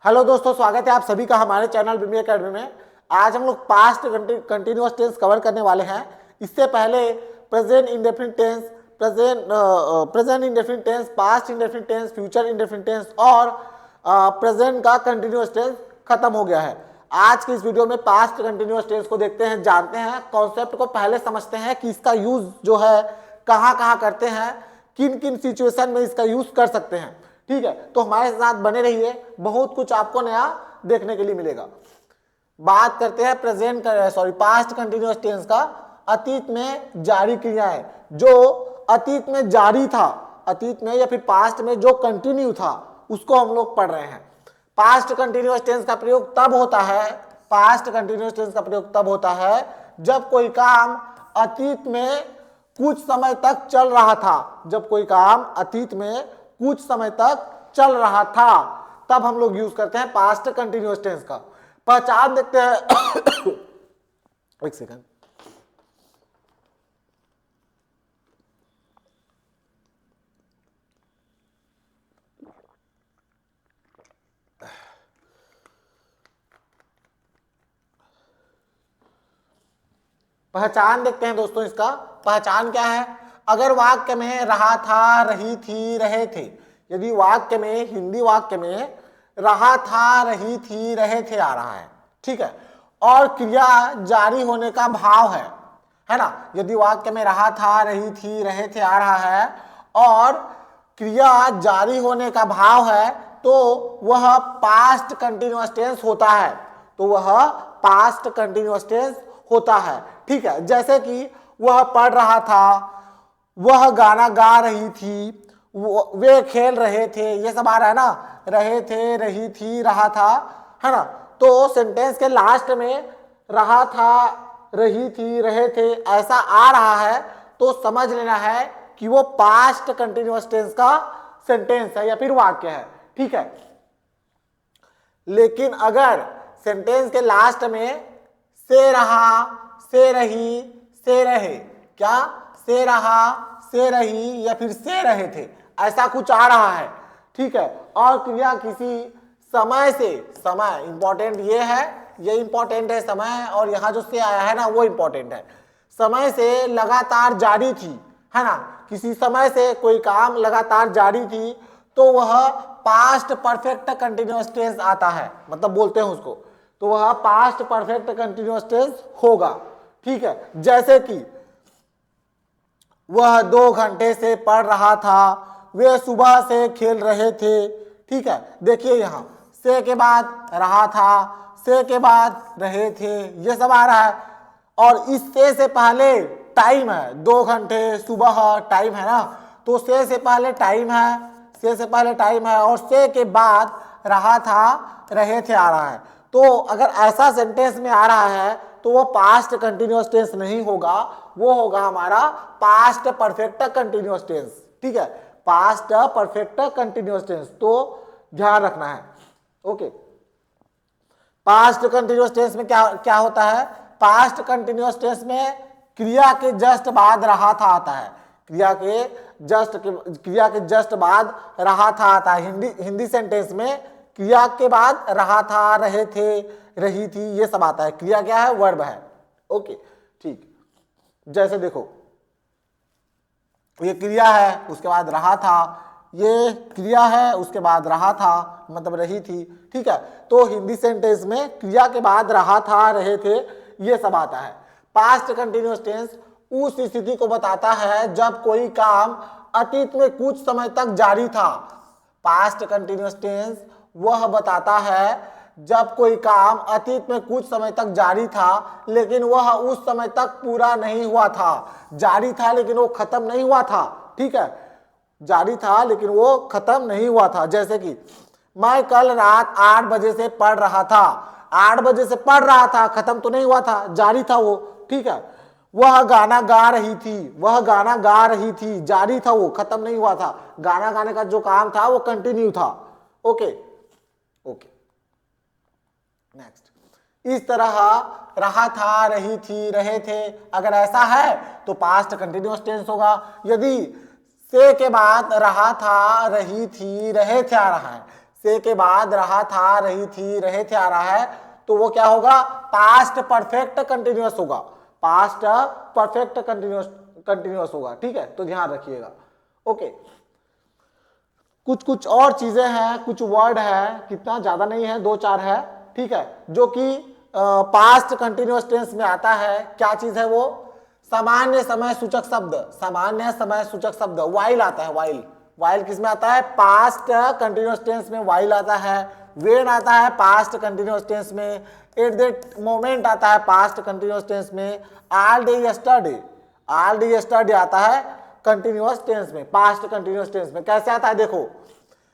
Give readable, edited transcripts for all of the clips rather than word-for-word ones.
Hello दोस्तों, स्वागत है आप सभी का हमारे चैनल बीमी एकेडमी में। आज हम लोग पास्ट कंटिन्यूअस टेंस कवर करने वाले हैं। इससे पहले present indefinite tense, present indefinite tense, past indefinite tense, future indefinite tense और प्रेजेंट का कंटिन्यूअस टेंस खत्म हो गया है। आज की इस वीडियो में पास्ट कंटिन्यूअस टेंस को देखते हैं, जानते हैं, कॉन्सेप्ट को पहले समझते हैं कि इसका यूज जो है कहाँ कहाँ करते हैं, किन किन सिचुएशन में इसका यूज कर सकते हैं। ठीक है, तो हमारे साथ बने रहिए, बहुत कुछ आपको नया देखने के लिए मिलेगा। बात करते हैं पास्ट कंटिन्यूअस टेंस का। अतीत में जारी क्रियाएं, जो अतीत में जारी था, अतीत में या फिर पास्ट में जो कंटिन्यू था, उसको हम लोग पढ़ रहे हैं। पास्ट कंटिन्यूअस टेंस का प्रयोग तब होता है, पास्ट कंटिन्यूअस टेंस का प्रयोग तब होता है जब कोई काम अतीत में कुछ समय तक चल रहा था। जब कोई काम अतीत में कुछ समय तक चल रहा था, तब हम लोग यूज करते हैं पास्ट कंटिन्यूअस टेंस का। पहचान देखते हैं एक सेकंड। पहचान देखते हैं दोस्तों इसका। पहचान क्या है? अगर वाक्य में रहा था, रही थी, रहे थे, यदि वाक्य में, हिंदी वाक्य में रहा था, रही थी, रहे थे आ रहा है, ठीक है, और क्रिया जारी होने का भाव है ना। यदि वाक्य में रहा था, रही थी, रहे थे आ रहा है और क्रिया जारी होने का भाव है, तो वह पास्ट कंटिन्यूअस टेंस होता है। तो वह पास्ट कंटिन्यूअस टेंस होता है, ठीक है। जैसे कि वह पढ़ रहा था, वह गाना गा रही थी, वे खेल रहे थे, ये सब आ रहा है ना। रहे थे, रही थी, रहा था, है ना। तो सेंटेंस के लास्ट में रहा था, रही थी, रहे थे ऐसा आ रहा है, तो समझ लेना है कि वो पास्ट कंटिन्यूअस टेंस का सेंटेंस है या फिर वाक्य है, ठीक है। लेकिन अगर सेंटेंस के लास्ट में से रहा, से रही, से रहे, क्या से रहा, से रही या फिर से रहे थे ऐसा कुछ आ रहा है, ठीक है, और क्रिया किसी समय से, समय इंपॉर्टेंट ये है, ये इंपॉर्टेंट है समय, और यहाँ जो से आया है ना वो इंपॉर्टेंट है। समय से लगातार जारी थी, है ना, किसी समय से कोई काम लगातार जारी थी, तो वह पास्ट परफेक्ट कंटिन्यूअस टेंस आता है, मतलब बोलते हैं उसको, तो वह पास्ट परफेक्ट कंटिन्यूअस टेंस होगा, ठीक है। जैसे कि वह 2 घंटे से पढ़ रहा था, वे सुबह से खेल रहे थे, ठीक है। देखिए यहाँ से के बाद रहा था, से के बाद रहे थे, ये सब आ रहा है, और इस से पहले टाइम है, 2 घंटे, सुबह, टाइम है ना, तो से पहले टाइम है, से पहले टाइम है, और से के बाद रहा था, रहे थे आ रहा है। तो अगर ऐसा सेंटेंस में आ रहा है तो वो पास्ट कंटिन्यूअस टेंस नहीं होगा, वो होगा हमारा पास्ट परफेक्ट कंटिन्यूअस टेंस, ठीक है, पास्ट परफेक्ट कंटिन्यूअस टेंस, तो ध्यान रखना है, ओके। पास्ट कंटिन्यूअस टेंस में क्या क्या होता है? पास्ट कंटिन्यूअस टेंस में क्रिया के जस्ट बाद रहा था आता है, क्रिया के जस्ट बाद रहा था आता है। हिंदी सेंटेंस में क्रिया के बाद रहा था, रहे थे, रही थी, ये सब आता है। क्रिया क्या है? वर्ब है, ओके, ठीक। जैसे देखो ये क्रिया है, उसके बाद रहा था, ये क्रिया है, उसके बाद रहा था, मतलब रही थी, ठीक है। तो हिंदी सेंटेंस में क्रिया के बाद रहा था, रहे थे, ये सब आता है। पास्ट कंटिन्यूअस टेंस उस स्थिति को बताता है जब कोई काम अतीत में कुछ समय तक जारी था। पास्ट कंटिन्यूअस टेंस वह बताता है जब कोई काम अतीत में कुछ समय तक जारी था, लेकिन वह उस समय तक पूरा नहीं हुआ था। जारी था लेकिन वो खत्म नहीं हुआ था, ठीक है, जारी था लेकिन वो खत्म नहीं हुआ था। जैसे कि मैं कल रात 8 बजे से पढ़ रहा था, 8 बजे से पढ़ रहा था, खत्म तो नहीं हुआ था, जारी था वो, ठीक है। वह गाना गा रही थी, वह गाना गा रही थी, जारी था वो, खत्म नहीं हुआ था। गाना गाने का जो काम था वो कंटिन्यू था, ओके ओके। नेक्स्ट, इस तरह रहा था, रही थी, रहे थे, अगर ऐसा है तो पास्ट कंटिन्यूअस टेंस होगा। यदि से के बाद रहा था, रही थी, रहे थे आ रहा है, से के बाद रहा था, रही थी, रहे थे आ रहा है, तो वो क्या होगा, पास्ट परफेक्ट कंटिन्यूअस होगा, पास्ट परफेक्ट कंटिन्यूअस होगा। ठीक है, तो ध्यान रखिएगा। ओके, कुछ कुछ और चीजें हैं, कुछ वर्ड है, कितना ज्यादा नहीं है, 2-4 है। ठीक है, जो कि पास्ट कंटिन्यूअस टेंस में आता है। क्या चीज है वो, सामान्य समय सूचक शब्द, सामान्य समय सूचक शब्द वाइल आता है। वाइल, वाइल किस में आता है, पास्ट कंटिन्यूअस टेंस में वाइल आता है। वेन आता है पास्ट कंटिन्यूअस टेंस में। एट दैट मोमेंट आता है पास्ट कंटिन्यूअस टेंस में। All day yesterday, all day yesterday आता है कंटिन्यूअस टेंस में, पास्ट कंटिन्यूअस टेंस में। कैसे आता है देखो,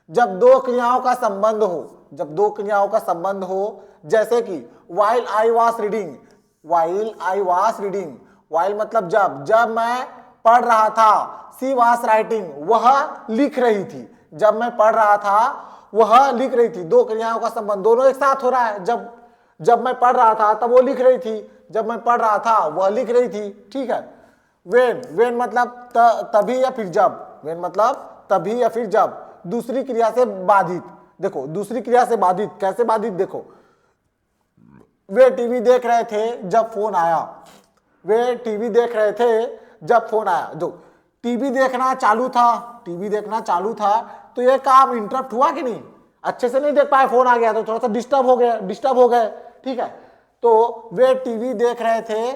जब दो क्रियाओं का संबंध हो, जब दो क्रियाओं का संबंध हो, जैसे कि while I was reading, while I was reading, while मतलब जब मैं पढ़ रहा था, she was writing, वह लिख रही थी, जब मैं पढ़ रहा था वह लिख रही थी। दो क्रियाओं का संबंध दोनों एक साथ हो रहा है। जब मैं पढ़ रहा था तब वो लिख रही थी, जब मैं पढ़ रहा था वह लिख रही थी। ठीक है, वेन मतलब तभी या फिर जब, वेन मतलब तभी या फिर जब, दूसरी क्रिया से बाधित। देखो दूसरी क्रिया से बाधित, कैसे बाधित देखो, वे टीवी देख रहे थे जब फोन आया, वे टीवी देख रहे थे जब फोन आया। जो टीवी देखना चालू था, टीवी देखना चालू था, तो ये काम इंटरप्ट हुआ कि नहीं, अच्छे से नहीं देख पाए, फोन आ गया तो थोड़ा सा डिस्टर्ब हो गए। ठीक है, तो वे टीवी देख रहे थे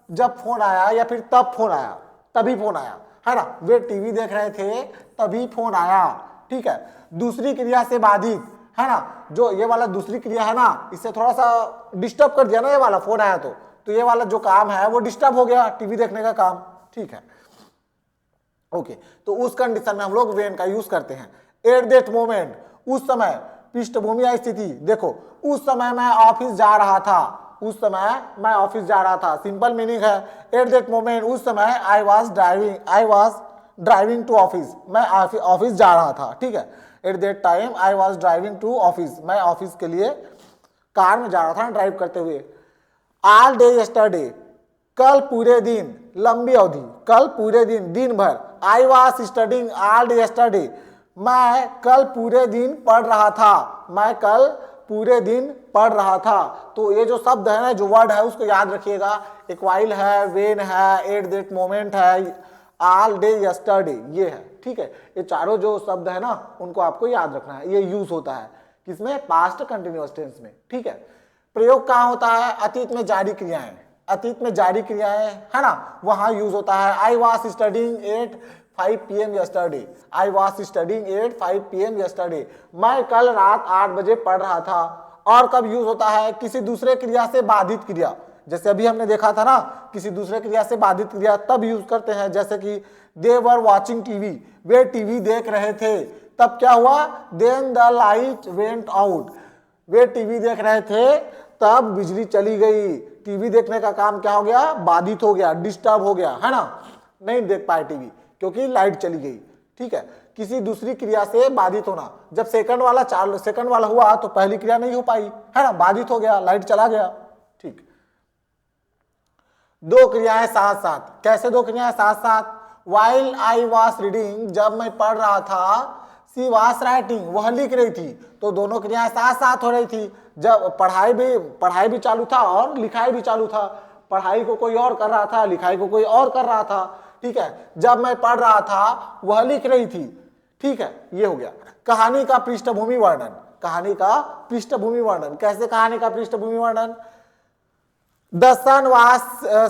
जब फोन आया, या फिर तब फोन आया, तभी फोन आया, है ना। वे टीवी देख रहे थे तभी फोन आया। ठीक है, दूसरी क्रिया से बाधित, है ना, जो ये वाला दूसरी क्रिया है ना, इससे थोड़ा सा डिस्टर्ब कर दिया ना, ये वाला फोन आया तो ये वाला जो काम है वो डिस्टर्ब हो गया, टीवी देखने का काम। ठीक है, ओके, तो उस कंडीशन में हम लोग वेन का यूज करते हैं। एट दैट मोमेंट, उस समय, पृष्ठभूमि या स्थिति, देखो उस समय मैं ऑफिस जा रहा था, उस समय मैं ऑफिस जा रहा था, सिंपल मीनिंग है। एट दैट मोमेंट, उस समय I was driving to office, मैं ऑफिस जा रहा था। ठीक है, at that time I was driving to office, मैं ऑफिस के लिए कार में जा रहा था ड्राइव करते हुए। ऑल डे यस्टरडे, कल पूरे दिन, लंबी अवधि, कल पूरे दिन, दिन भर। आई was studying all day yesterday, मैं कल पूरे दिन पढ़ रहा था, मैं कल पूरे दिन पढ़ रहा था। तो ये जो शब्द है ना, जो वर्ड है उसको याद रखिएगा, एक वाइल है, वेन है, एट दैट मोमेंट है, ऑल डे यस्टरडे, ये है। ठीक है, ये चारों जो शब्द है ना उनको आपको याद रखना है, ये यूज होता है किसमें, पास्ट कंटिन्यूअस टेंस में। ठीक है, प्रयोग कहाँ होता है, अतीत में जारी क्रियाएं, अतीत में जारी क्रियाएं, है ना, वहां यूज होता है। I was studying at 5 PM yesterday, I was studying at 5 PM yesterday, मैं कल रात 8 बजे पढ़ रहा था। और कब यूज होता है, किसी दूसरे क्रिया से बाधित क्रिया, जैसे अभी हमने देखा था ना, किसी दूसरे क्रिया से बाधित क्रिया तब यूज करते हैं, जैसे कि दे वर वॉचिंग टीवी, वे टीवी देख रहे थे, तब क्या हुआ, then the light went out, वे टीवी देख रहे थे तब बिजली चली गई। टीवी देखने का काम क्या हो गया, बाधित हो गया, डिस्टर्ब हो गया, है ना, नहीं देख पाए टीवी क्योंकि लाइट चली गई। ठीक है, किसी दूसरी क्रिया से बाधित होना, जब सेकंड वाला हुआ तो पहली क्रिया नहीं हो पाई, है ना, बाधित हो गया, लाइट चला गया। ठीक, दो क्रियाएं साथ साथ, कैसे दो क्रियाएं साथ साथ, while I was reading, जब मैं पढ़ रहा था, she was writing, वह लिख रही थी, तो दोनों क्रियाएं साथ साथ हो रही थी। जब पढ़ाई भी चालू था और लिखाई भी चालू था, पढ़ाई को कोई और कर रहा था, लिखाई को कोई और कर रहा था। ठीक है, जब मैं पढ़ रहा था वह लिख रही थी। ठीक है, ये हो गया। कहानी का पृष्ठभूमि वर्णन, कहानी का पृष्ठभूमि वर्णन, कैसे कहानी का पृष्ठभूमि वर्णन, The sun was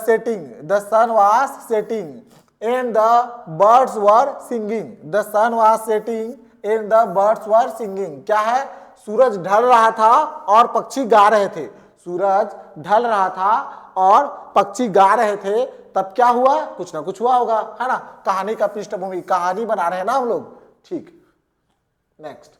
setting, the sun was setting and the birds were singing, the sun was setting and the birds were singing, क्या है, सूरज ढल रहा था और पक्षी गा रहे थे, सूरज ढल रहा था और पक्षी गा रहे थे, तब क्या हुआ, कुछ ना कुछ हुआ होगा, है ना, कहानी का पृष्ठभूमि, कहानी बना रहे हैं ना हम लोग। ठीक, नेक्स्ट,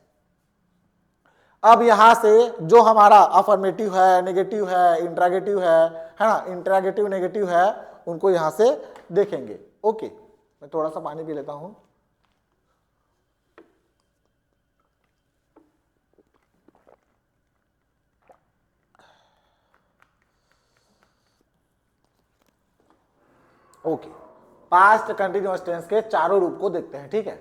अब यहां से जो हमारा अफर्मेटिव है, नेगेटिव है, इंट्रागेटिव है ना, इंट्रागेटिव नेगेटिव है, उनको यहां से देखेंगे। ओके, मैं थोड़ा सा पानी पी लेता हूं। ओके, पास्ट कंटिन्यूअस टेंस के चारों रूप को देखते हैं। ठीक है,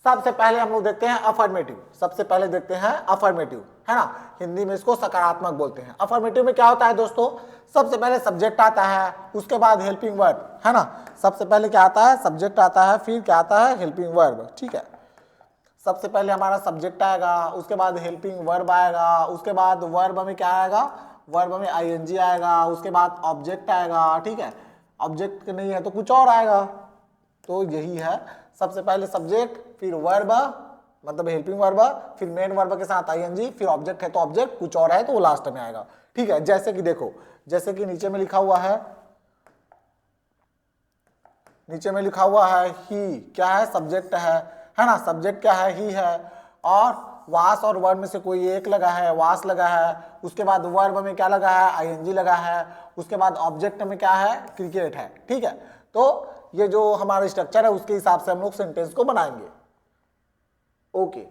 सबसे पहले हम लोग देखते हैं अफर्मेटिव, सबसे पहले देखते हैं अफर्मेटिव, है ना, हिंदी में इसको सकारात्मक बोलते हैं। अफर्मेटिव में क्या होता है दोस्तों, सबसे पहले सब्जेक्ट आता है, उसके बाद हेल्पिंग वर्ब, है ना, सबसे पहले क्या आता है, सब्जेक्ट आता है, फिर क्या आता है, हेल्पिंग वर्ब, ठीक है। सबसे पहले हमारा सब्जेक्ट आएगा, उसके बाद हेल्पिंग वर्ब आएगा, उसके बाद वर्ब में क्या आएगा, वर्ब में आईएनजी आएगा, उसके बाद ऑब्जेक्ट आएगा, ठीक है, ऑब्जेक्ट नहीं है तो कुछ और आएगा, तो यही है, सबसे पहले सब्जेक्ट, फिर वर्ब मतलब हेल्पिंग वर्ब, फिर मेन वर्ब के साथ आईएनजी, फिर ऑब्जेक्ट है तो ऑब्जेक्ट, कुछ और है तो वो लास्ट में आएगा, ठीक है। जैसे कि देखो, जैसे कि नीचे में लिखा हुआ है, नीचे में लिखा हुआ है ही, क्या है, सब्जेक्ट है ना, सब्जेक्ट क्या है, ही है, और वास और वर्ब में से कोई एक लगा है, वास लगा है, उसके बाद वर्ब में क्या लगा है, आईएनजी लगा है, उसके बाद ऑब्जेक्ट में क्या है, क्रिकेट है, ठीक है। तो ये जो हमारा स्ट्रक्चर है उसके हिसाब से हम लोग सेंटेंस को बनाएंगे, ओके।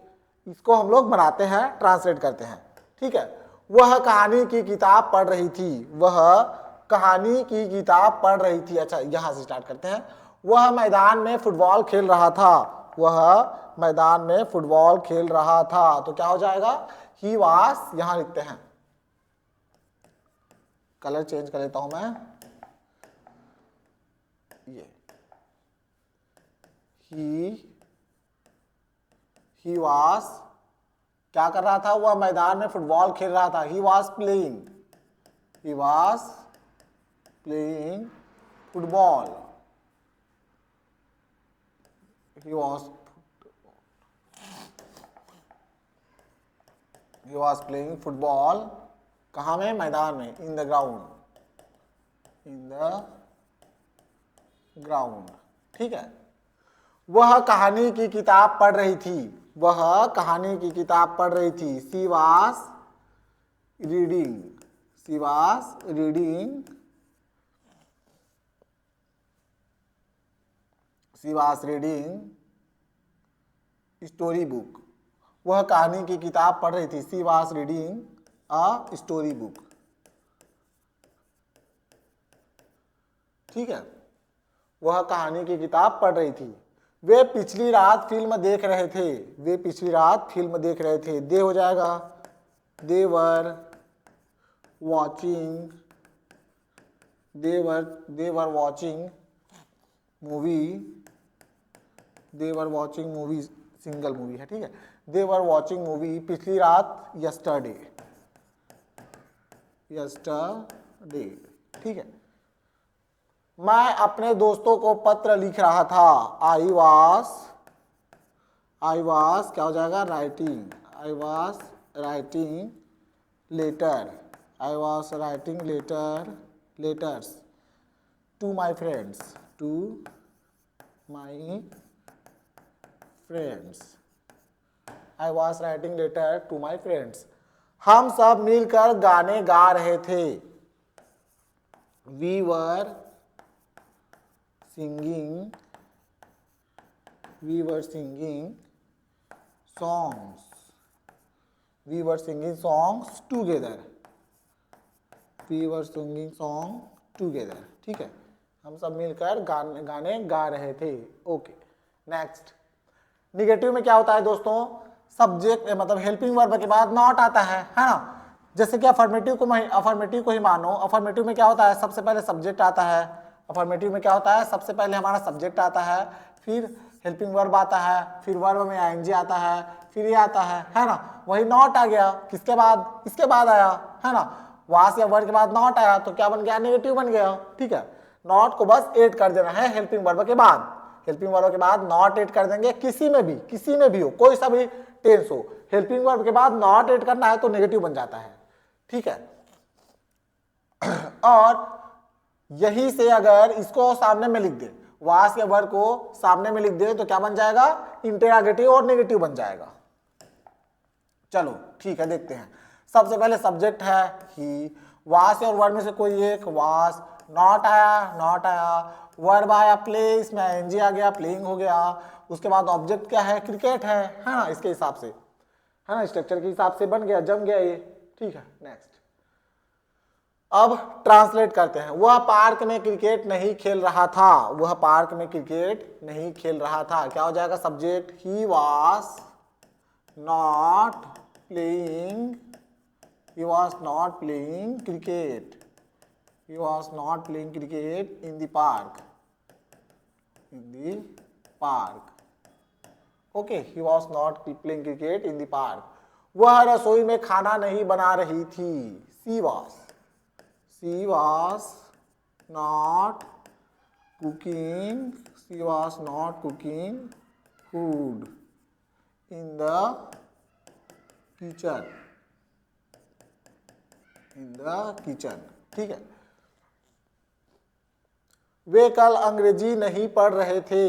इसको हम लोग बनाते हैं, ट्रांसलेट करते हैं, ठीक है। वह कहानी की किताब पढ़ रही थी, वह कहानी की किताब पढ़ रही थी, अच्छा यहां से स्टार्ट करते हैं। वह मैदान में फुटबॉल खेल रहा था, वह मैदान में फुटबॉल खेल रहा था, तो क्या हो जाएगा, ही वास, यहां लिखते हैं, कलर चेंज कर लेता हूं मैं, ये ही वास क्या कर रहा था, वह मैदान में फुटबॉल खेल रहा था, he was playing football, he was playing football, कहाँ में, मैदान में, in the ground, ठीक है। वह कहानी की किताब पढ़ रही थी, वह कहानी की किताब पढ़ रही थी, she was reading story book, वह कहानी की किताब पढ़ रही थी, she was reading a story book, ठीक है, वह कहानी की किताब पढ़ रही थी। वे पिछली रात फिल्म देख रहे थे, वे पिछली रात फिल्म देख रहे थे, दे हो जाएगा, they were watching movie, single movie है, ठीक है, दे वर वॉचिंग मूवी, पिछली रात, यस्टरडे, ठीक है। मैं अपने दोस्तों को पत्र लिख रहा था, आई वाज क्या हो जाएगा, writing letters to my friends, I was writing letter to my friends. हम सब मिलकर गाने गा रहे थे, we were singing songs together, ठीक है, हम सब मिलकर गाने गा रहे थे, ओके। नेक्स्ट, निगेटिव में क्या होता है दोस्तों, सब्जेक्ट मतलब हेल्पिंग वर्ब के बाद नॉट आता है ना, जैसे कि अफर्मेटिव को ही मानो, अफर्मेटिव में क्या होता है, सबसे पहले सब्जेक्ट आता है, अफर्मेटिव में क्या होता है, सबसे पहले हमारा सब्जेक्ट आता है, फिर हेल्पिंग वर्ब आता है, फिर वर्ब में आईएनजी आता है, फिर ये आता है ना, वही नॉट आ गया, किसके बाद, इसके बाद आया, है ना, वास या वर्ब के बाद नॉट आया तो क्या बन गया, नेगेटिव बन गया, ठीक है। नॉट को बस ऐड कर देना है हेल्पिंग वर्ब के बाद, हेल्पिंग वर्ब के बाद नॉट ऐड कर देंगे, किसी में भी हो, कोई सा भी टेंस हो, हेल्पिंग वर्ब के बाद नॉट ऐड करना है तो नेगेटिव बन जाता है, ठीक है। और यही से अगर इसको सामने में लिख दे, वास या वर्ब को सामने में लिख दे तो क्या बन जाएगा, इंटरोगेटिव और नेगेटिव बन जाएगा। चलो ठीक है, देखते हैं। सबसे पहले सब्जेक्ट है ही, वास और वर्ब में से कोई एक, वास, नॉट आया, वर्ब आया प्ले, इसमें एनजी आ गया, प्लेइंग हो गया, उसके बाद ऑब्जेक्ट क्या है, क्रिकेट है ना, इसके हिसाब से, है ना, स्ट्रक्चर के हिसाब से बन गया, जम गया ये, ठीक है। नेक्स्ट, अब ट्रांसलेट करते हैं। वह पार्क में क्रिकेट नहीं खेल रहा था, वह पार्क में क्रिकेट नहीं खेल रहा था। क्या हो जाएगा subject, he was not playing, he was not playing cricket, he was not playing cricket in the park, in the park, okay, he was not playing cricket in the park। वह रसोई में खाना नहीं बना रही थी, she was not cooking, she was not cooking food in the kitchen, in the kitchen, ठीक है। वे कल अंग्रेजी नहीं पढ़ रहे थे,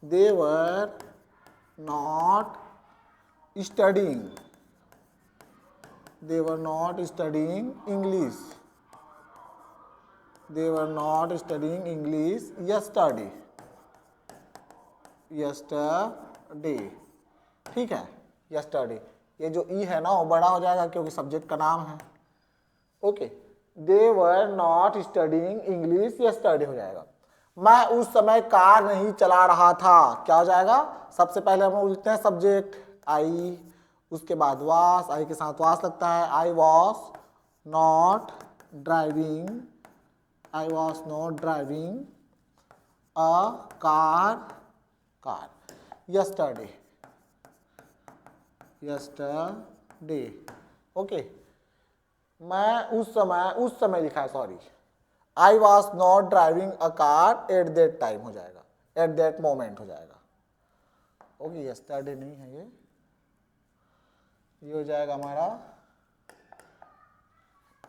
they were not studying, they were not studying English, they were not studying English yesterday, ठीक है। yesterday ये जो ई है ना वो बड़ा हो जाएगा क्योंकि सब्जेक्ट का नाम है, okay. They were not studying English yesterday हो जाएगा। मैं उस समय कार नहीं चला रहा था, क्या हो जाएगा, सबसे पहले हम लिखते हैं सब्जेक्ट आई, उसके बाद वास, आई के साथ वास लगता है, I was not driving, I was not driving a car yesterday, okay. मैं उस समय लिखा है, sorry, I was not driving a car eight that time हो जाएगा, एट दैट मोमेंट हो जाएगा, ओके। यस्टरडे नहीं है ये हो जाएगा हमारा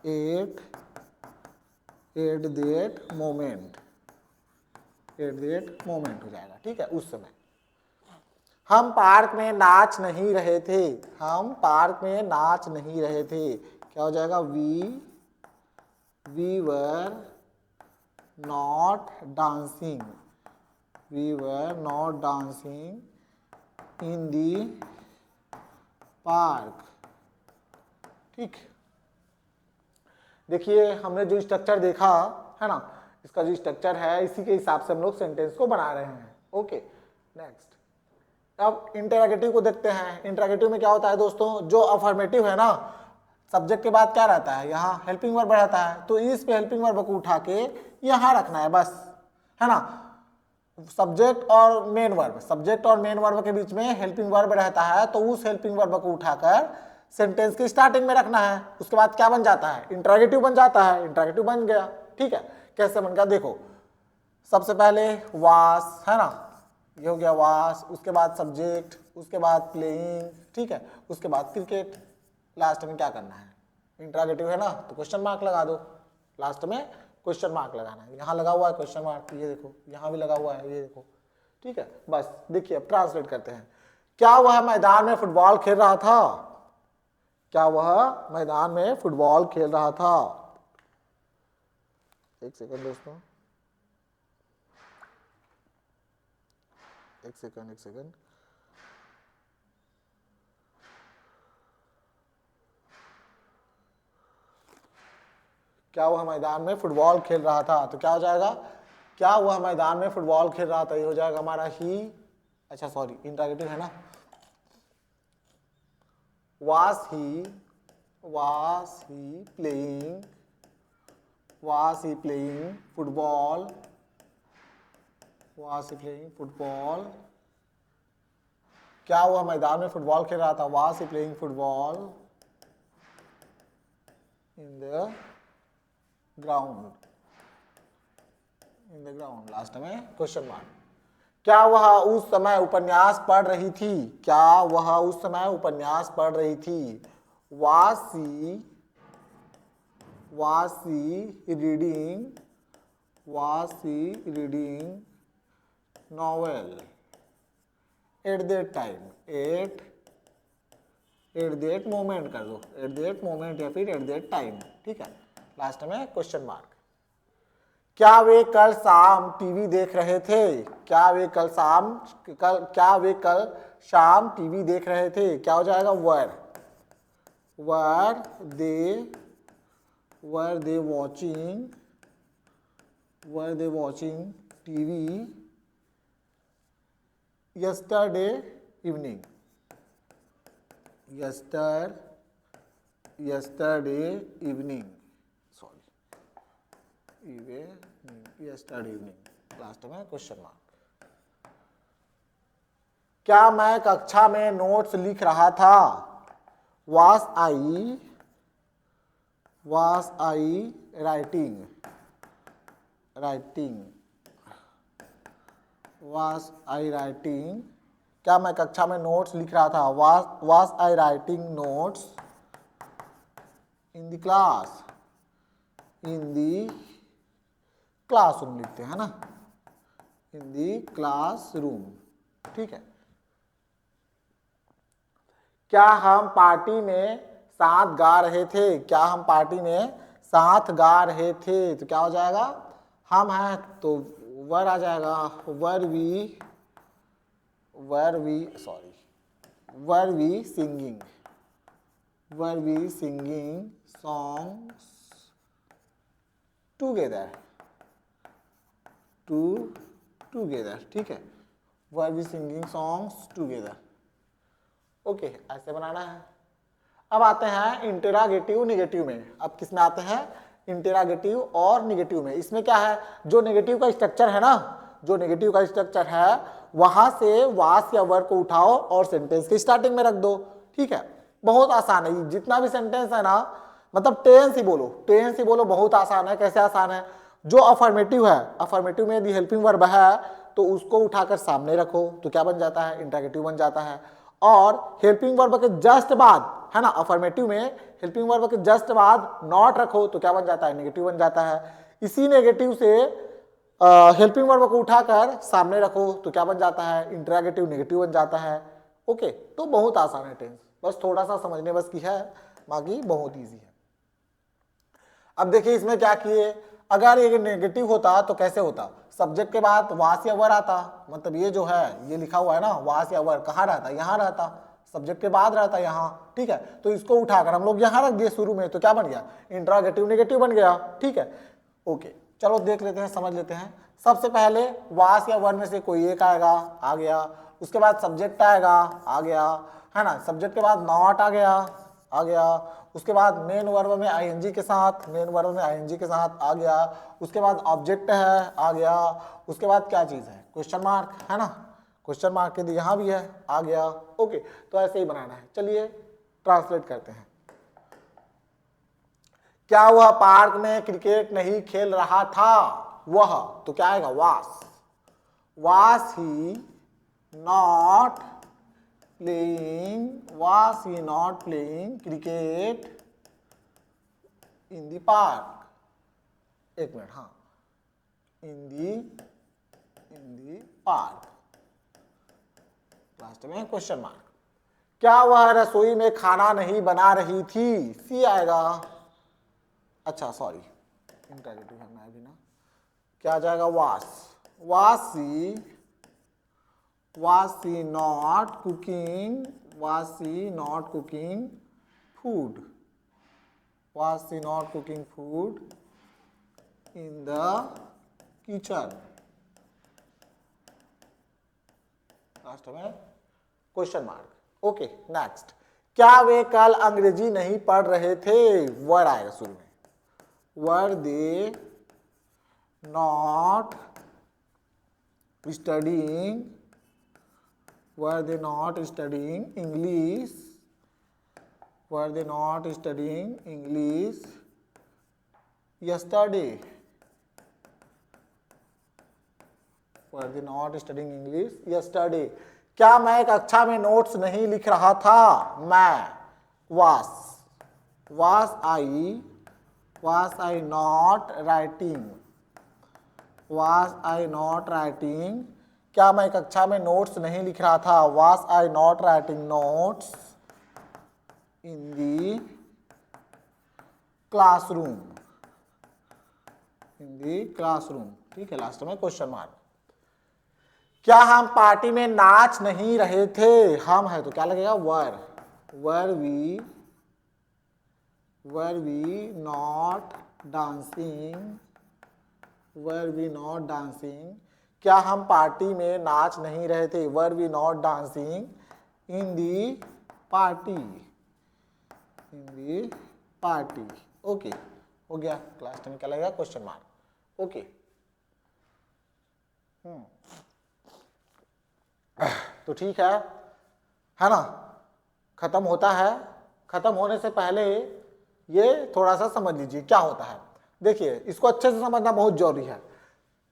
एट दैट मोमेंट हो जाएगा, ठीक है, उस समय। हम पार्क में नाच नहीं रहे थे, हम पार्क में नाच नहीं रहे थे, क्या हो जाएगा, we were not dancing, we were not dancing in the park, ठीक। देखिए हमने जो स्ट्रक्चर देखा है ना, इसका जो स्ट्रक्चर है इसी के हिसाब से हम लोग सेंटेंस को बना रहे हैं, ओके। नेक्स्ट अब इंटरोगेटिव को देखते हैं। इंटरोगेटिव में क्या होता है दोस्तों, जो अफर्मेटिव है ना, सब्जेक्ट के बाद क्या रहता है, यहाँ हेल्पिंग वर्ब रहता है, तो इस पे हेल्पिंग वर्ब को उठा के यहाँ रखना है बस, है ना। सब्जेक्ट और मेन वर्ब, सब्जेक्ट और मेन वर्ब के बीच में हेल्पिंग वर्ब रहता है, तो उस हेल्पिंग वर्ब को उठाकर सेंटेंस की स्टार्टिंग में रखना है। उसके बाद क्या बन जाता है, इंटरोगेटिव बन जाता है, इंटरोगेटिव बन गया, ठीक है। कैसे बन गया देखो, सबसे पहले वास है ना, ये हो गया वास, उसके बाद सब्जेक्ट, उसके बाद प्लेइंग, ठीक है, उसके बाद क्रिकेट, लास्ट में क्या करना है, इंटरोगेटिव है ना तो क्वेश्चन मार्क लगा दो, लास्ट में क्वेश्चन मार्क लगाना है। यहाँ लगा हुआ है क्वेश्चन मार्क, ये देखो यहाँ भी लगा हुआ है, ये देखो, ठीक है। बस देखिए अब ट्रांसलेट करते हैं। क्या वह मैदान में फुटबॉल खेल रहा था, क्या वह मैदान में फुटबॉल खेल रहा था, एक सेकंड दोस्तों, एक सेकंड, क्या वह मैदान में फुटबॉल खेल रहा था, तो क्या हो जाएगा, क्या वह मैदान में फुटबॉल खेल रहा था, ये हो जाएगा हमारा ही, अच्छा सॉरी इंटरोगेटिव है ना, was he playing football, क्या वह मैदान में फुटबॉल खेल रहा था, was he playing football in the ground, last में क्वेश्चन मार्क। क्या वह उस समय उपन्यास पढ़ रही थी, क्या वह उस समय उपन्यास पढ़ रही थी, was she reading novel at that time, at that moment कर दो, at that moment या फिर at that time, ठीक है, लास्ट में क्वेश्चन मार्क। क्या वे कल शाम टीवी देख रहे थे, क्या वे कल शाम टीवी देख रहे थे, क्या हो जाएगा, were they watching TV yesterday evening last में क्वेश्चन मार्क। क्या मैं कक्षा में नोट्स लिख रहा था? was I writing क्या मैं कक्षा में नोट्स लिख रहा था? was I writing notes in the classroom लिखते हैं ना, in the classroom। ठीक है। क्या हम पार्टी में साथ गा रहे थे? क्या हम पार्टी में साथ गा रहे थे? तो क्या हो जाएगा? हम हैं तो वर आ जाएगा, were we singing songs together. ठीक है, were we singing songs together. Okay, ऐसे बनाना है। अब आते हैं इंटेरागेटिव निगेटिव में। अब किस में आते हैं? इंटेरागेटिव और निगेटिव में। इसमें क्या है, जो नेगेटिव का स्ट्रक्चर है ना, जो नेगेटिव का स्ट्रक्चर है वहां से वास या वर को उठाओ और सेंटेंस की स्टार्टिंग में रख दो। ठीक है, बहुत आसान है। जितना भी सेंटेंस है ना, मतलब टेंस ही बोलो, बहुत आसान है। कैसे आसान है? जो अफर्मेटिव है, अफर्मेटिव में यदि हेल्पिंग वर्ब है तो उसको उठाकर सामने रखो तो क्या बन जाता है? इंटरोगेटिव बन जाता है। और हेल्पिंग वर्ब के जस्ट बाद है ना, अफर्मेटिव में हेल्पिंग वर्ब के जस्ट बाद नॉट रखो तो क्या बन जाता है? नेगेटिव बन जाता है। इसी नेगेटिव से हेल्पिंग वर्ब को उठाकर सामने रखो तो क्या बन जाता है? इंटरोगेटिव नेगेटिव बन जाता है। ओके, तो बहुत आसान है टेंस, बस थोड़ा सा समझने बस की है, बाकी बहुत इजी है। अब देखिए इसमें क्या किए, अगर ये नेगेटिव होता तो कैसे होता? सब्जेक्ट के बाद वास या वर आता, मतलब ये जो है ये लिखा हुआ है ना वास या वर, कहाँ रहता? यहाँ रहता, सब्जेक्ट के बाद रहता यहाँ। ठीक है, तो इसको उठाकर हम लोग यहाँ रख दिए शुरू में, तो क्या बन गया? इंटरोगेटिव नेगेटिव बन गया। ठीक है, ओके, चलो देख लेते हैं, समझ लेते हैं। सबसे पहले वास या वर में से कोई एक आएगा, आ गया। उसके बाद सब्जेक्ट आएगा, आ गया, है ना। सब्जेक्ट के बाद नॉट आ गया, आ गया। उसके बाद मेन वर्ब में आईएनजी के साथ, आ गया। उसके बाद ऑब्जेक्ट है, आ गया। उसके बाद क्या चीज है? क्वेश्चन मार्क, है ना। क्वेश्चन मार्क के यहाँ भी है, आ गया। ओके, तो ऐसे ही बनाना है। चलिए ट्रांसलेट करते हैं। क्या वह पार्क में क्रिकेट नहीं खेल रहा था? वह, तो क्या आएगा? Was he not playing cricket in the park? एक मिनट, हाँ, इन दी पार्क, लास्ट में क्वेश्चन मार्क। क्या वह रसोई में खाना नहीं बना रही थी? सी आएगा। अच्छा सॉरी, इंटरोगेटिव है मैं भी ना, क्या आ जाएगा? Was she not cooking food in the kitchen? Last में क्वेश्चन मार्क। Okay, next. क्या वे कल अंग्रेजी नहीं पढ़ रहे थे? वर आएगा शुरू में। Were they not studying English? yesterday? क्या मैं कक्षा में नोट्स नहीं लिख रहा था? मैं was I not writing? क्या मैं कक्षा में नोट्स नहीं लिख रहा था? was I not writing notes in the classroom? ठीक है, लास्ट में क्वेश्चन मार्क। क्या हम पार्टी में नाच नहीं रहे थे? हम है तो क्या लगेगा? Were we were we not dancing, were we not dancing, क्या हम पार्टी में नाच नहीं रहे थे, were we not dancing in the party, in the party. Okay, हो गया। क्लास 10 क्या लगेगा, क्वेश्चन मार्क। ओके, तो ठीक है ना, खत्म होता है। खत्म होने से पहले ये थोड़ा सा समझ लीजिए क्या होता है। देखिए, इसको अच्छे से समझना बहुत जरूरी है।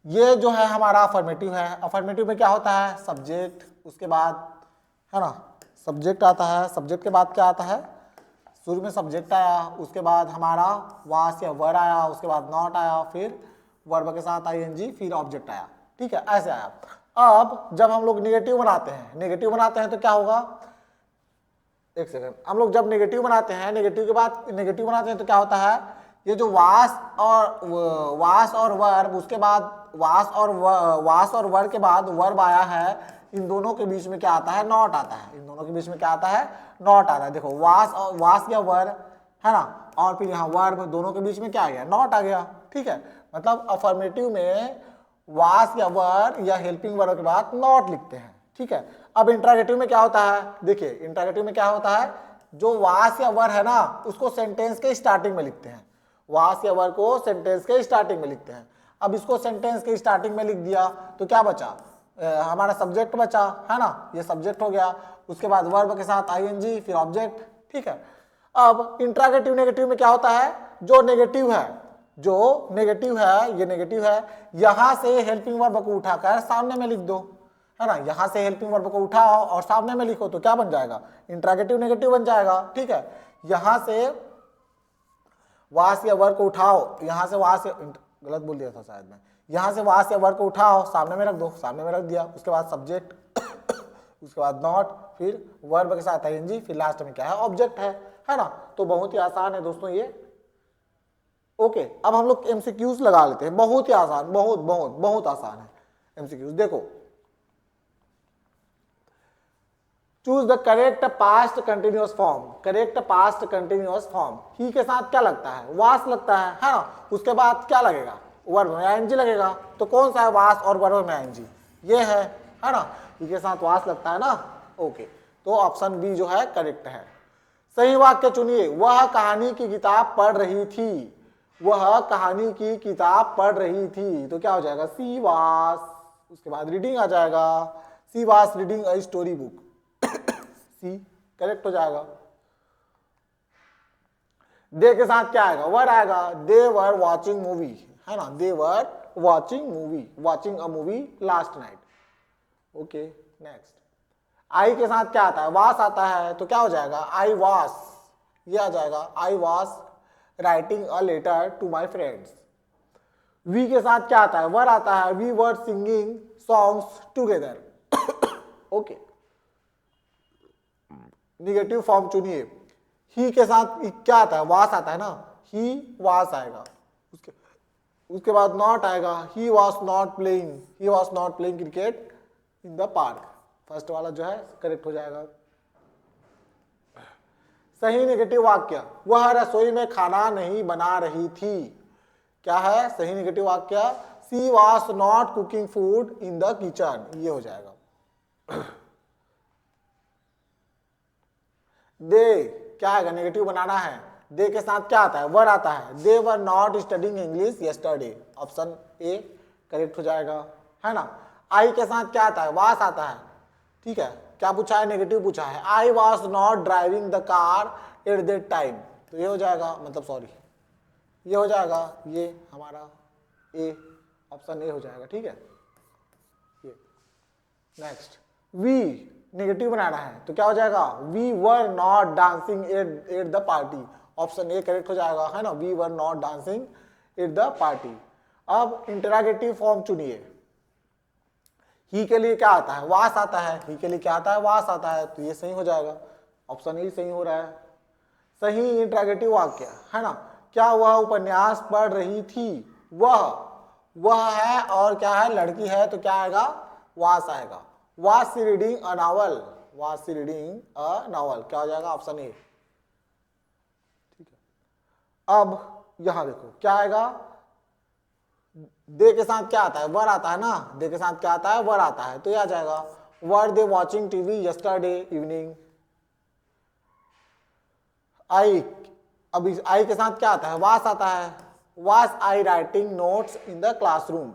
ये जो है हमारा अफर्मेटिव है। अफर्मेटिव में क्या होता है, सब्जेक्ट, उसके बाद है ना सब्जेक्ट आता है। सब्जेक्ट के बाद क्या आता है, शुरू में सब्जेक्ट आया, उसके बाद हमारा वास या वर आया, उसके बाद नॉट आया, फिर वर्ब के साथ आईएनजी, फिर ऑब्जेक्ट आया। ठीक है, ऐसे आया। अब जब हम लोग नेगेटिव बनाते हैं, नेगेटिव बनाते हैं तो क्या होगा, एक सेकंड, हम लोग जब नेगेटिव बनाते हैं, नेगेटिव के बाद नेगेटिव बनाते हैं तो क्या होता है, ये जो वास और वर्ब, उसके बाद वास और वर्ब के बाद वर्ब आया है, इन दोनों के बीच में क्या आता है, नॉट आता है। इन दोनों के बीच में क्या आता है, नॉट आता है। देखो, वास या वर्ब है ना, और फिर यहाँ वर्ब, दोनों के बीच में क्या आ गया, नॉट आ गया। ठीक है, मतलब अफर्मेटिव में वास या वर्ब या हेल्पिंग वर्ब के बाद नॉट लिखते हैं। ठीक है, अब इंट्रागेटिव में क्या होता है, देखिए इंट्रागेटिव में क्या होता है, जो वास या वर्ब है ना, उसको सेंटेंस के स्टार्टिंग में लिखते हैं। वास या वर्ब को सेंटेंस के स्टार्टिंग में लिखते हैं। अब इसको सेंटेंस के स्टार्टिंग में लिख दिया तो क्या बचा, हमारा सब्जेक्ट बचा, है ना, ये सब्जेक्ट हो गया। उसके बाद वर्ब के साथ आईएनजी, फिर ऑब्जेक्ट। ठीक है, अब इंट्रागेटिव नेगेटिव में क्या होता है, जो नेगेटिव है, जो नेगेटिव है, ये नेगेटिव है, यहां से हेल्पिंग वर्ब को उठाकर सामने में लिख दो, है ना। यहां से हेल्पिंग वर्ब को उठाओ और सामने में लिखो तो क्या बन जाएगा, इंट्रागेटिव नेगेटिव बन जाएगा। ठीक है, यहां से वास या वर्ब को उठाओ, यहां से वास, गलत बोल दिया था शायद मैं, यहां से वास या वर्ब को उठाओ, सामने में रख दो, सामने में रख दिया। उसके बाद सब्जेक्ट, उसके बाद नॉट, फिर वर्ब के साथ आईएनजी, फिर लास्ट में क्या है, ऑब्जेक्ट है ना। तो बहुत ही आसान है दोस्तों ये। ओके, अब हम लोग एमसीक्यूज लगा लेते हैं। बहुत ही आसान, बहुत बहुत बहुत आसान है एमसीक्यूज। देखो, choose the correct past continuous form. Correct past continuous form, he के साथ क्या लगता है, वास लगता है ना। उसके बाद क्या लगेगा, वर्ब में आईएनजी लगेगा। तो कौन सा है वास और वर्ब में आईएनजी, ये है ना। ही के साथ वास लगता है ना। ओके, तो ऑप्शन बी जो है करेक्ट है। सही वाक्य चुनिए, वह कहानी की किताब पढ़ रही थी, वह कहानी की किताब पढ़ रही थी। तो क्या हो जाएगा, सी वास, उसके बाद रीडिंग आ जाएगा, she was reading a story book, she correct हो जाएगा। दे के साथ क्या आएगा, वर आएगा, दे वर वॉचिंग मूवी, है ना, they were watching movie, watching a movie last night. Okay, next. I के साथ क्या आता है, वास आता है, तो क्या हो जाएगा, आई वास, ये आ जाएगा, I was writing a letter to my friends. We के साथ क्या आता है, वर आता है, we were singing songs together. Okay, negative form चुनिए। ही के साथ क्या आता है, वास आता है ना, ही वास आएगा। उसके बाद नॉट आएगा, he was not playing, he was not playing cricket in the park. First वाला जो है करेक्ट हो जाएगा। सही नेगेटिव वाक्य, वह रसोई में खाना नहीं बना रही थी। क्या है सही नेगेटिव वाक्य, she was not cooking food in the kitchen, ये हो जाएगा। दे क्या है, नेगेटिव बनाना है। दे के साथ क्या आता है, वर आता है, they were not studying English yesterday, option A correct हो जाएगा, है ना। आई के साथ क्या आता है, वास आता है। ठीक है, क्या पूछा है, नेगेटिव पूछा है, I was not driving the car eight that time, तो ये हो जाएगा, मतलब सॉरी ये हो जाएगा, ये हमारा ए, ऑप्शन ए हो जाएगा। ठीक है, ये नेक्स्ट। वी नेगेटिव बनाना है तो क्या हो जाएगा, we were not dancing at the party, option A correct हो जाएगा, है ना, we were not dancing at the party. अब इंटरोगेटिव फॉर्म चुनिए। ही के लिए क्या आता है, वास आता है, ही के लिए क्या आता है, वास आता है, तो ये सही हो जाएगा, ऑप्शन ए सही हो रहा है। सही इंटरोगेटिव वाक्य, है ना, क्या वह उपन्यास पढ़ रही थी, वह है और क्या है, लड़की है, तो क्या आएगा, वास आएगा। Was she reading a novel? Was she reading a novel? क्या हो जाएगा, ऑप्शन ए। ठीक है, अब यहां देखो क्या आएगा, दे के साथ क्या आता है, वर आता है ना, दे के साथ क्या आता है, वर आता है, तो यह आ जाएगा were they watching TV yesterday evening. I, अब इस आई के साथ क्या आता है, वास आता है, वास आई writing notes in the classroom,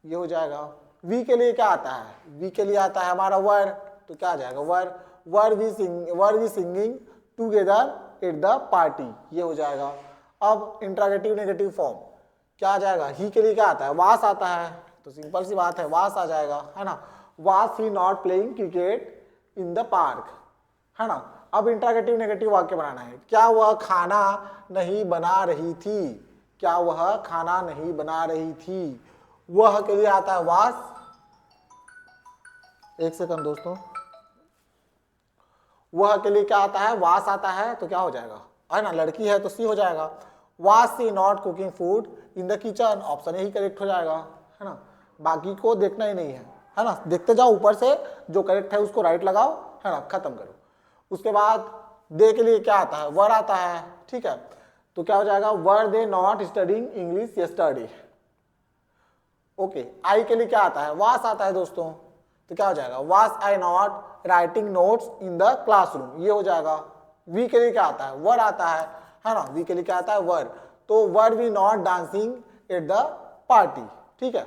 ये हो जाएगा। वी के लिए क्या आता है, वी के लिए आता है हमारा वर, तो क्या आ जाएगा were, were we singing together at the party, ये हो जाएगा। अब इंट्रोगेटिव नेगेटिव फॉर्म क्या आ जाएगा, ही के लिए क्या आता है, वास आता है, तो सिंपल सी बात है वास आ जाएगा, है ना। Was he not playing cricket in the park, है ना। अब इंट्रोगेटिव नेगेटिव वाक्य बनाना है, क्या वह खाना नहीं बना रही थी, क्या वह खाना नहीं बना रही थी, वह के लिए आता है वास, एक सेकंड दोस्तों, वह के लिए क्या आता है, वास आता है, तो क्या हो जाएगा, है ना, लड़की है तो सी हो जाएगा। Was she not cooking food in the kitchen, option यही करेक्ट हो जाएगा, है ना। बाकी को देखना ही नहीं है ना, देखते जाओ ऊपर से, जो करेक्ट है उसको राइट लगाओ, है ना, खत्म करो। उसके बाद दे के लिए क्या आता है, वर आता है, ठीक है, तो क्या हो जाएगा, were they not studying English yesterday. Okay, I के लिए क्या आता है, वास आता है दोस्तों, तो क्या हो जाएगा, was I not writing notes in the classroom, ये हो जाएगा। वी के लिए क्या आता है, वर आता है ना, वी के लिए क्या आता है, वर, तो were we not dancing at the party, ठीक है।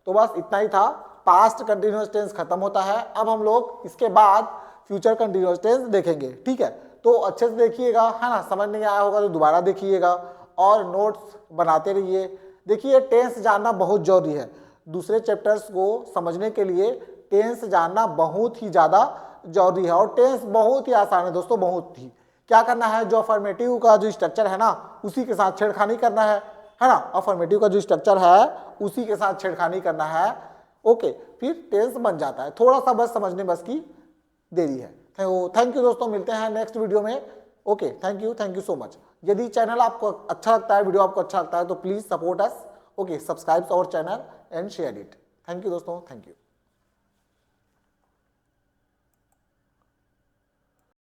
तो बस इतना ही था, पास्ट कंटिन्यूअस टेंस खत्म होता है। अब हम लोग इसके बाद फ्यूचर कंटिन्यूअस टेंस देखेंगे, ठीक है। तो अच्छे से देखिएगा, है ना, समझ नहीं आया होगा तो दोबारा देखिएगा और नोट्स बनाते रहिए। देखिए टेंस जानना बहुत जरूरी है, दूसरे चैप्टर्स को समझने के लिए टेंस जानना बहुत ही ज़्यादा जरूरी है, और टेंस बहुत ही आसान है दोस्तों, बहुत ही। क्या करना है, जो अफर्मेटिव का जो स्ट्रक्चर है ना उसी के साथ छेड़खानी करना है ना, अफर्मेटिव का जो स्ट्रक्चर है उसी के साथ छेड़खानी करना है, ओके, फिर टेंस बन जाता है। थोड़ा सा बस समझने बस की देरी है। थैंक यू दोस्तों, मिलते हैं नेक्स्ट वीडियो में। Okay, thank you so much. यदि चैनल आपको अच्छा लगता है, वीडियो आपको अच्छा लगता है तो please support us, okay, subscribe our channel and share it. Thank you दोस्तों, थैंक यू।